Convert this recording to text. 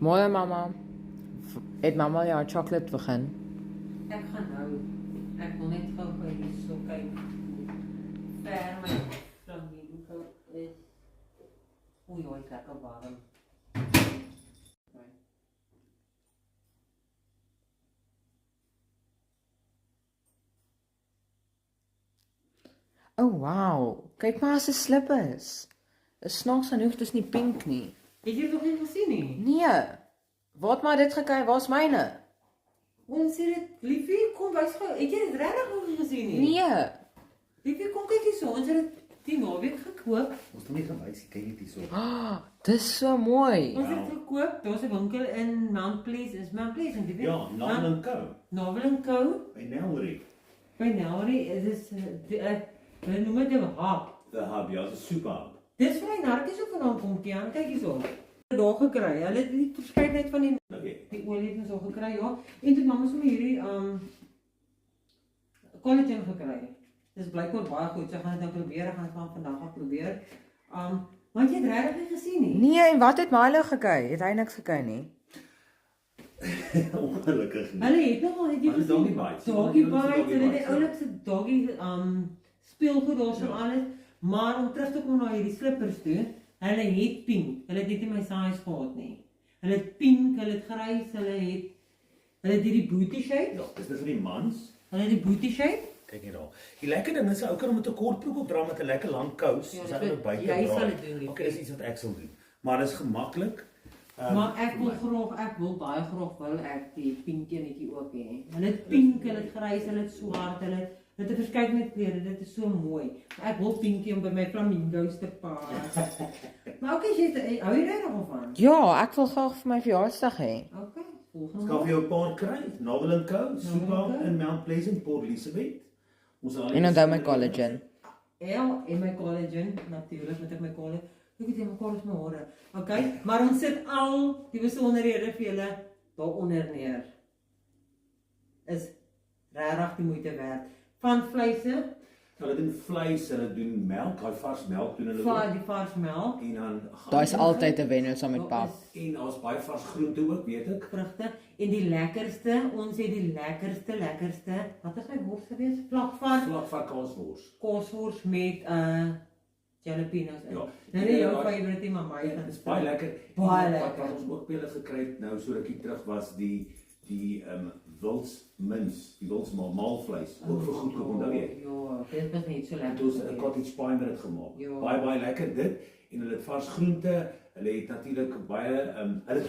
Môre mama. Het mama jou chocolate begin? Ek gaan nou, ek wil net gou hierso kyk hoe ver my flamingo is. Oei, oei, lekker warm. Oh wow, kyk maar as 'n slip is. Is snaaks genoeg, dis nie pink nie. Het jy dit nog nie gesien nie? Nee. Waar het maar dit gekry? Waar's myne? Ons sê dit, liefie, kom wys gou. Het jy dit regtig nog nie gesien nie? Nee. Liefie, kom kyk hierso. Ons het dit die naweek gekoop. Ons het nie gewys, kyk net hierso. Ah, dis so mooi. Ons het gekoop. Daar's 'n winkel in Mount Pleasant. Mount Pleasant, jy weet? Ja, Navel & Co. Navel & Co. By Nelry. By Nelry is dit hulle noem dit 'n hub. The Hub, ja, dis 'n soephub. Dis vir my narkies ook vanaand kom Kian, kyk hierso. Daar gekry. Hulle het die verskeidenheid van die olie het ons al gekry, ja. En toe mamma sommer hierdie collagen gekry. Dis blykbaar baie goed. Sy gaan dit nou probeer, gaan dit vandag al probeer. Want jy het regtig nie gesien nie. Nee, en wat het Milo gekry? Het hy niks gekry nie? Ongelukkig nie. Hulle het nogal het jy Hulle gesien. doggy bites. Doggy Hulle bites, doggy hulle het die bites, ja. oulikste doggy speelgoed daar so Ja. alles. Maar om terug te kom na hierdie slippers toe, hulle het pink. Hulle het net nie my size gehad nie. Hulle het pink, hulle het grys, hulle het hierdie booty shape. Ja, dis vir die mans. Hulle het die booty shape. Kyk hier daar. Die lekker ding is ou kan met 'n kort broek op dra met 'n lekker lang kous. Ja, As dis hy wat net buite jy dra. sal dit doen, liefie. Okay, dis iets wat ek sal doen. Maar dis gemaklik. Maar ek wil baie graag wil ek die pink enetjie ook hê. Hulle het pink, hulle het grys, hulle het swart, hulle het 'n verskeidenheid kleure. Dit is so mooi. Maar ek wil pinkie om by my flamingos te pas. Maar okay, hou jy regtig van? Ja, ek wil graag vir my verjaarsdag hê. Okay, Ek volgende. gaan vir jou 'n paar kry. Navel & Co, Co. soephub in Mount Pleasant, Port Elizabeth. Ons sal En onthou my collagen. Ja, en my collagen natuurlik met my collagen. Ek het my collagen my hare. Okay, maar ons sit al die besonderhede vir julle daaronder neer. Is regtig die moeite werd. Van vleise, Hulle doen vleis, hulle doen melk, daai vars melk doen hulle van ook. die vars melk, En dan Daar's altyd 'n wenner saam met daar pap. is en daar's baie vars groente ook, weet ek. vrugte en die lekkerste, ons het die lekkerste. Wat is my wors gewees? Vlakvark, Vlakvark kaaswors. koswors met jalapenos in. Ja. Nou nie jou favourite nie, maar my Ja, dit is baie lekker. Baie En lekker. Wat ons ook baie gekry het nou so rukkie terug was die wildsmins, die wildsmaalvleis. Ook vir goedkoop, onthou jy? Ja, dit was net so lekker. Het ons 'n cottage pie met dit gemaak. Ja. Baie lekker dit en hulle het vars groente. Hulle het natuurlik baie hulle het